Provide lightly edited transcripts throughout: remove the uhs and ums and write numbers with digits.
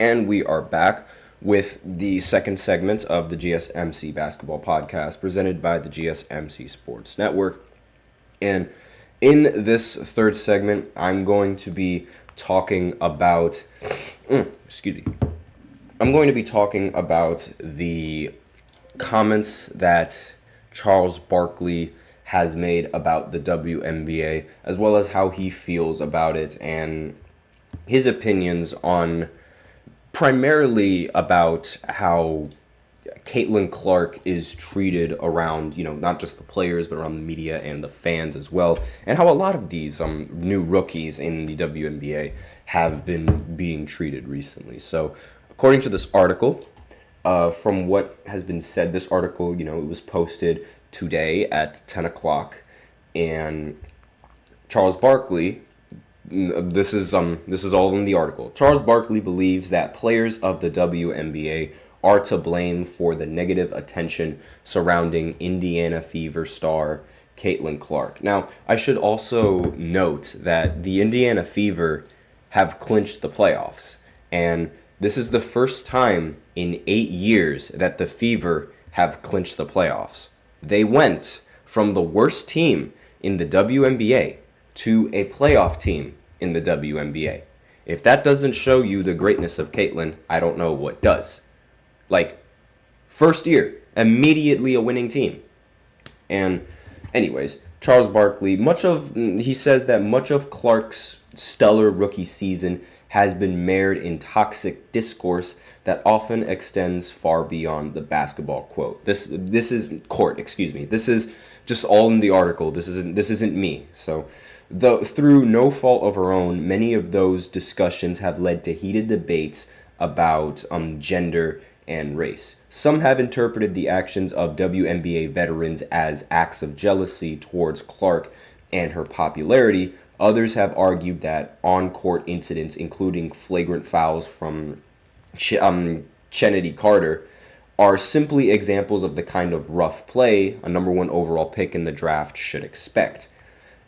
And we are back with the second segment of the GSMC Basketball Podcast presented by the GSMC Sports Network. And in this third segment, I'm going to be talking about, I'm going to be talking about the comments that Charles Barkley has made about the WNBA, as well as how he feels about it and his opinions on primarily about how Caitlin Clark is treated around, not just the players, but around the media and the fans as well, and how a lot of these new rookies in the WNBA have been being treated recently. So, according to this article, from what has been said, this article, it was posted today at 10 o'clock, and Charles Barkley, this is all in the article. Charles Barkley believes that players of the WNBA are to blame for the negative attention surrounding Indiana Fever star Caitlin Clark. Now, I should also note that the Indiana Fever have clinched the playoffs, and this is the first time in 8 years that the Fever have clinched the playoffs. They went from the worst team in the WNBA to a playoff team in the WNBA. If that doesn't show you the greatness of Caitlin, I don't know what does. First year, immediately a winning team. And anyways, Charles Barkley, he says that much of Clark's stellar rookie season has been mired in toxic discourse that often extends far beyond the basketball quote. This is court, excuse me. This is just all in the article. This isn't me. So, through no fault of her own, many of those discussions have led to heated debates about gender and race. Some have interpreted the actions of WNBA veterans as acts of jealousy towards Clark and her popularity. Others have argued that on-court incidents, including flagrant fouls from Chennedy Carter, are simply examples of the kind of rough play a number one overall pick in the draft should expect.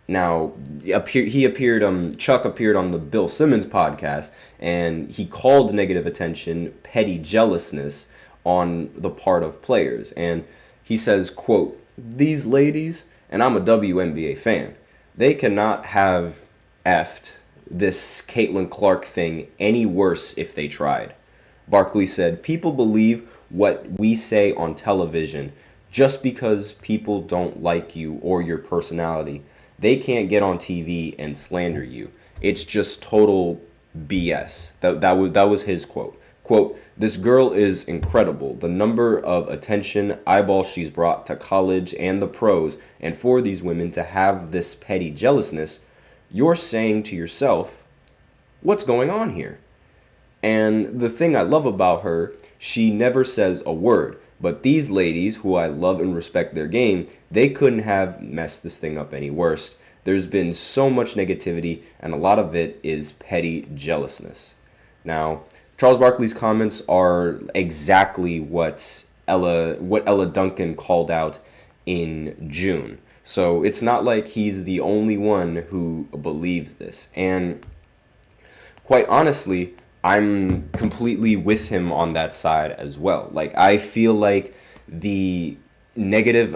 Now, Chuck appeared on the Bill Simmons podcast, and he called negative attention petty jealousness on the part of players. And he says, quote, "These ladies, and I'm a WNBA fan, they cannot have effed this Caitlin Clark thing any worse if they tried." Barkley said, "People believe what we say on television just because people don't like you or your personality. They can't get on TV and slander you. It's just total BS." That was his quote. Quote, "This girl is incredible. The number of attention, eyeballs she's brought to college and the pros, and for these women to have this petty jealousness, you're saying to yourself, what's going on here? And the thing I love about her, she never says a word. But these ladies, who I love and respect their game, they couldn't have messed this thing up any worse. There's been so much negativity, and a lot of it is petty jealousness." Now, Charles Barkley's comments are exactly what Ella Duncan called out in June. So it's not like he's the only one who believes this. And quite honestly, I'm completely with him on that side as well. I feel like the negative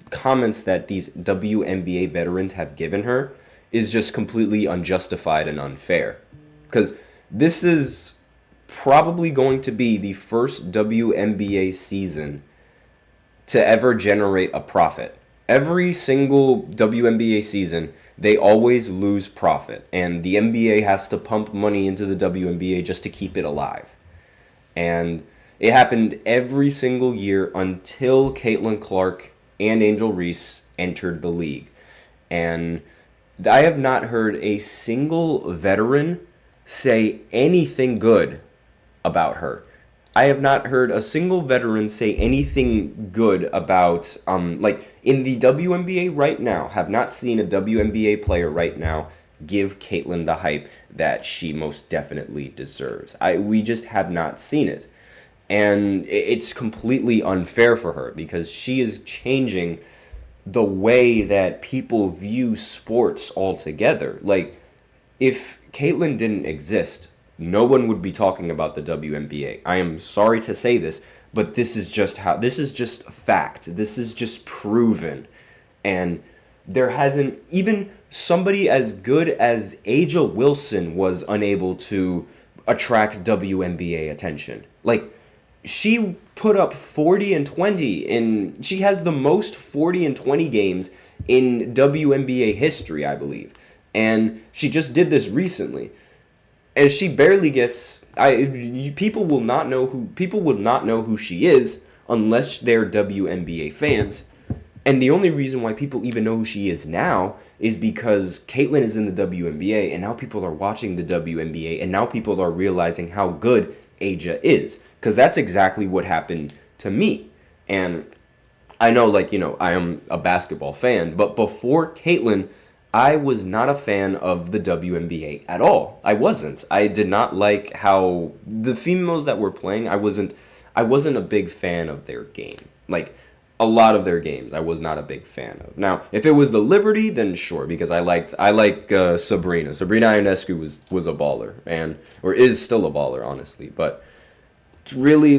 comments that these WNBA veterans have given her is just completely unjustified and unfair. Because this is probably going to be the first WNBA season to ever generate a profit. Every single WNBA season, they always lose profit, and the NBA has to pump money into the WNBA just to keep it alive. And it happened every single year until Caitlin Clark and Angel Reese entered the league. And I have not heard a single veteran say anything good about her. I have not heard a single veteran say anything good about, in the WNBA right now, have not seen a WNBA player right now give Caitlin the hype that she most definitely deserves. We just have not seen it. And it's completely unfair for her because she is changing the way that people view sports altogether. If Caitlin didn't exist, no one would be talking about the WNBA. I am sorry to say this, but this is just fact. This is just proven. And there hasn't, even somebody as good as Aja Wilson was unable to attract WNBA attention. Like, she put up 40 and 20 she has the most 40 and 20 games in WNBA history, I believe. And she just did this recently. And she barely gets, people will not know who she is unless they're WNBA fans. And the only reason why people even know who she is now is because Caitlyn is in the WNBA, and now people are watching the WNBA, and now people are realizing how good Aja is. Because that's exactly what happened to me. And I know, I am a basketball fan, but before Caitlyn, I was not a fan of the WNBA at all. I wasn't. I did not like how the females that were playing, I wasn't a big fan of their game. Like, a lot of their games I was not a big fan of. Now, if it was the Liberty, then sure, because I like Sabrina. Sabrina Ionescu was a baller, or is still a baller, honestly. But it's really,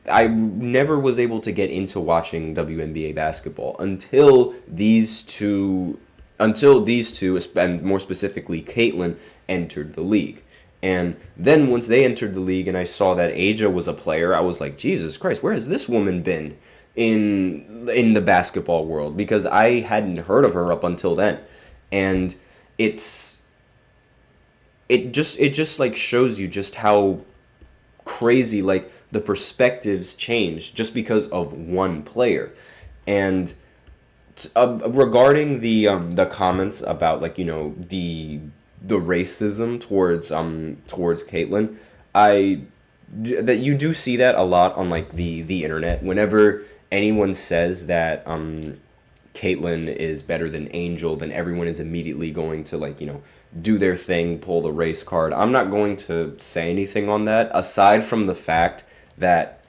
I never was able to get into watching WNBA basketball until these two, and more specifically Caitlyn, entered the league. And then once they entered the league and I saw that Aja was a player, I was like, Jesus Christ, where has this woman been in the basketball world? Because I hadn't heard of her up until then. And it just shows you just how crazy the perspectives change just because of one player. And regarding the comments about the racism towards Caitlyn, that you do see that a lot on the internet. Whenever anyone says that Caitlyn is better than Angel, then everyone is immediately going to do their thing, pull the race card. I'm not going to say anything on that, aside from the fact that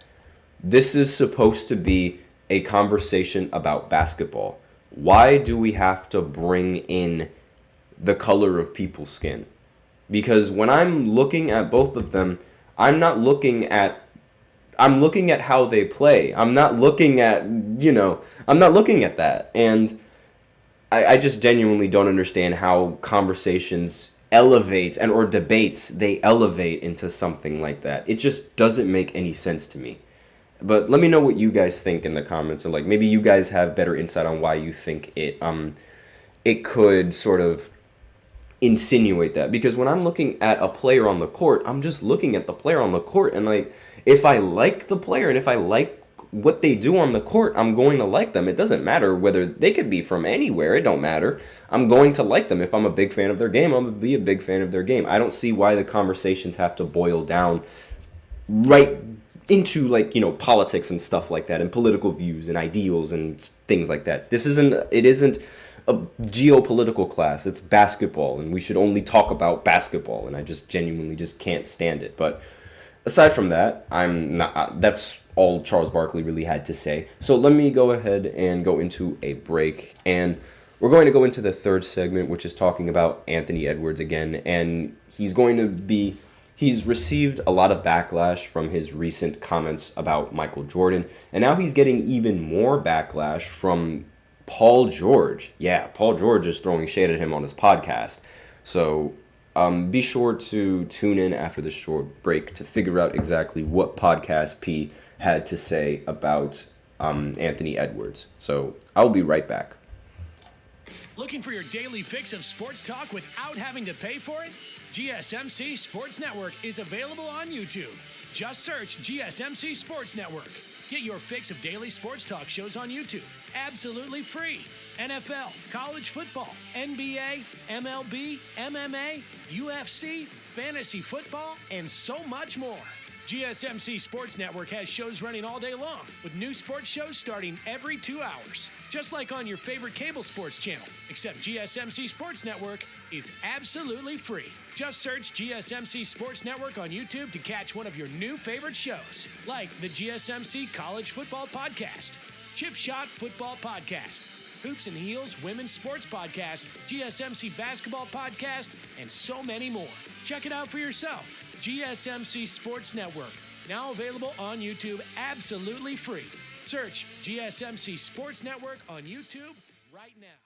this is supposed to be a conversation about basketball. Why do we have to bring in the color of people's skin? Because when I'm looking at both of them, I'm looking at how they play. I'm not looking at that. And I just genuinely don't understand how conversations elevate or debates, they elevate into something like that. It just doesn't make any sense to me. But let me know what you guys think in the comments, or maybe you guys have better insight on why you think it could sort of insinuate that. Because when I'm looking at a player on the court, I'm just looking at the player on the court, and if I like the player and if I like what they do on the court, I'm going to like them. It doesn't matter whether they could be from anywhere. It don't matter. I'm going to like them. If I'm a big fan of their game, I'm going to be a big fan of their game. I don't see why the conversations have to boil down right into politics and stuff like that, and political views and ideals and things like that. It isn't a geopolitical class. It's basketball, and we should only talk about basketball, and I just genuinely just can't stand it. But aside from that, that's all Charles Barkley really had to say. So let me go ahead and go into a break, and we're going to go into the third segment, which is talking about Anthony Edwards again, and he's received a lot of backlash from his recent comments about Michael Jordan, and now he's getting even more backlash from Paul George. Yeah, Paul George is throwing shade at him on his podcast. So be sure to tune in after this short break to figure out exactly what Podcast P had to say about Anthony Edwards. So I'll be right back. Looking for your daily fix of sports talk without having to pay for it? GSMC Sports Network is available on YouTube. Just search GSMC Sports Network. Get your fix of daily sports talk shows on YouTube, absolutely free. NFL, college football, NBA, MLB, MMA, UFC, fantasy football, and so much more. GSMC Sports Network has shows running all day long, with new sports shows starting every 2 hours. Just like on your favorite cable sports channel, except GSMC Sports Network is absolutely free. Just search GSMC Sports Network on YouTube to catch one of your new favorite shows, like the GSMC College Football Podcast, Chip Shot Football Podcast, Hoops and Heels Women's Sports Podcast, GSMC Basketball Podcast, and so many more. Check it out for yourself. GSMC Sports Network, now available on YouTube absolutely free. Search GSMC Sports Network on YouTube right now.